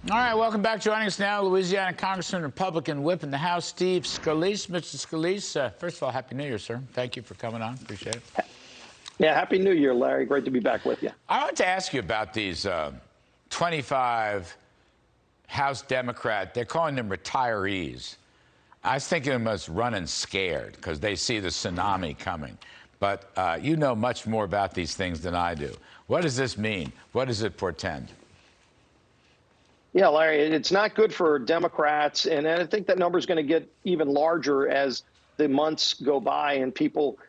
All right, welcome back. Joining us now, Louisiana Congressman, Republican Whip in the House, Steve Scalise. Mr. Scalise, first of all, Happy New Year, sir. Thank you for coming on. Appreciate it. Yeah, Happy New Year, Larry. Great to be back with you. I want to ask you about these 25 House Democrat, they're calling them retirees. I was thinking of them as running scared because they see the tsunami coming. But you know much more about these things than I do. What does this mean? What does it portend? Yeah, Larry, it's not good for Democrats. And I think that number is going to get even larger as the months go by and people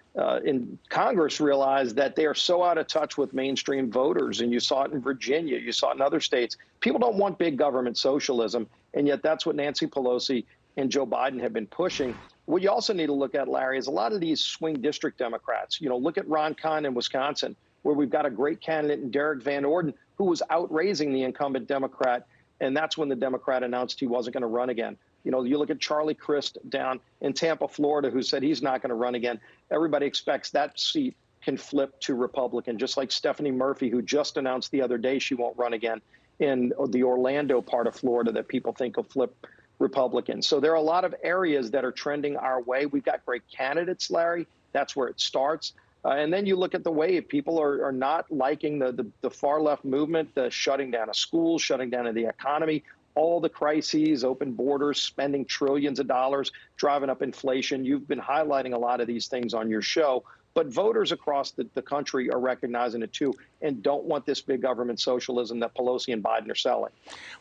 in Congress realize that they are so out of touch with mainstream voters. And you saw it in Virginia. You saw it in other states. People don't want big government socialism. And yet that's what Nancy Pelosi and Joe Biden have been pushing. What you also need to look at, Larry, is a lot of these swing district Democrats. You know, look at Ron Kahn in Wisconsin, where we've got a great candidate in Derek Van Orden, who was outraising the incumbent Democrat. And that's when the Democrat announced he wasn't going to run again. You know, you look at Charlie Crist down in Tampa, Florida, who said he's not going to run again. Everybody expects that seat can flip to Republican, just like Stephanie Murphy, who just announced the other day she won't run again in the Orlando part of Florida that people think will flip Republican. So there are a lot of areas that are trending our way. We've got great candidates, Larry. That's where it starts. And then you look at the wave. People are not liking the far left movement, the shutting down of schools, shutting down of the economy, all the crises, open borders, spending trillions of dollars, driving up inflation. You've been highlighting a lot of these things on your show. But voters across the country are recognizing it, too, and don't want this big government socialism that Pelosi and Biden are selling.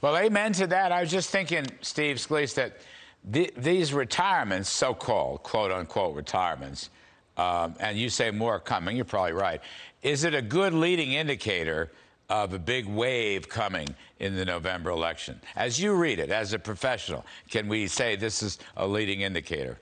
Well, amen to that. I was just thinking, Steve Scalise, that these retirements, so-called, quote-unquote retirements, and you say more are coming, you're probably right. Is it a good leading indicator of a big wave coming in the November election? As you read it, as a professional, can we say this is a leading indicator?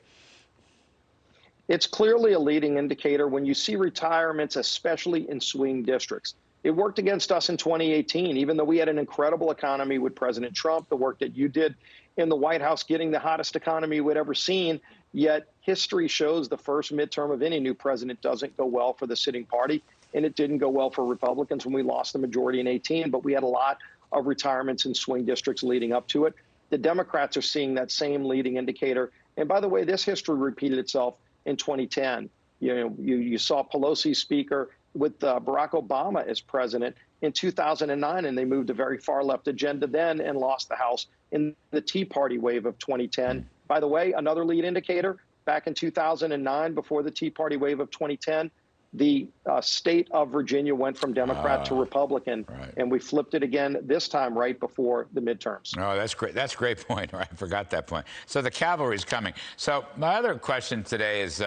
It's clearly a leading indicator when you see retirements, especially in swing districts. It worked against us in 2018, even though we had an incredible economy with President Trump, the work that you did in the White House, getting the hottest economy we'd ever seen. Yet history shows the first midterm of any new president doesn't go well for the sitting party. And it didn't go well for Republicans when we lost the majority in 18. But we had a lot of retirements in swing districts leading up to it. The Democrats are seeing that same leading indicator. And by the way, this history repeated itself in 2010. You know, you saw Pelosi speaker with Barack Obama as president in 2009, and they moved a very far left agenda then and lost the House in the Tea Party wave of 2010. By the way, another lead indicator, back in 2009, before the Tea Party wave of 2010, the state of Virginia went from Democrat to Republican, right. And we flipped it again this time right before the midterms. Oh, that's great. That's a great point. I forgot that point. So the cavalry's coming. So my other question today is,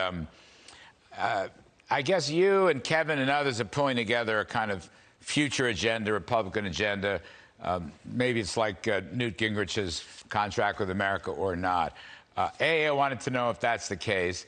I guess you and Kevin and others are pulling together a kind of future agenda, Republican agenda. Maybe it's like Newt Gingrich's contract with America or not. A, I wanted to know if that's the case.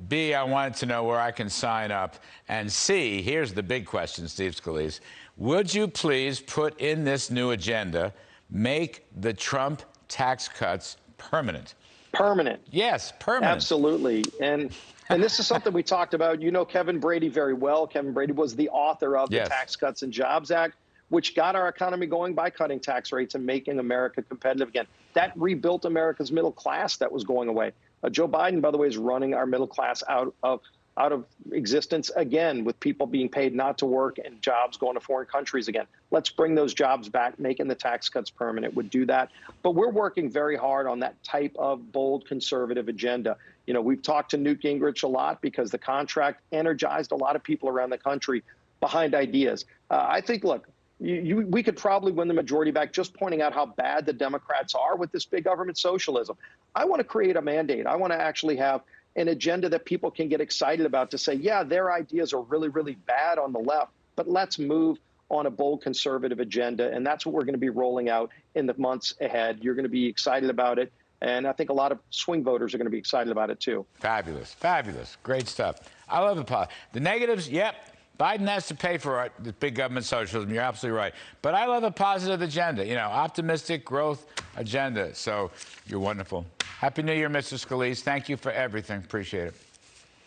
B, I wanted to know where I can sign up. And C, here's the big question, Steve Scalise. Would you please put in this new agenda, make the Trump tax cuts permanent? Permanent. Yes, permanent. Absolutely. And this is something we talked about. You know Kevin Brady very well. Kevin Brady was the author of the Tax Cuts and Jobs Act, which got our economy going by cutting tax rates and making America competitive again. That rebuilt America's middle class that was going away. Joe Biden, by the way, is running our middle class out of existence again, with people being paid not to work and jobs going to foreign countries again. Let's bring those jobs back. Making the tax cuts permanent would do that. But we're working very hard on that type of bold conservative agenda. You know, we've talked to Newt Gingrich a lot because the contract energized a lot of people around the country behind ideas. I think, look, we could probably win the majority back just pointing out how bad the Democrats are with this big government socialism. I want to create a mandate. I want to actually have an agenda that people can get excited about to say, yeah, their ideas are really, really bad on the left, but let's move on a bold conservative agenda. And that's what we're going to be rolling out in the months ahead. You're going to be excited about it. And I think a lot of swing voters are going to be excited about it, too. Fabulous. Fabulous. Great stuff. I love the negatives. Yep. Biden has to pay for the big government socialism. You're absolutely right. But I love a positive agenda, you know, optimistic growth agenda. So you're wonderful. Happy New Year, Mr. Scalise. Thank you for everything. Appreciate it.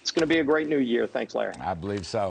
It's going to be a great new year. Thanks, Larry. I believe so.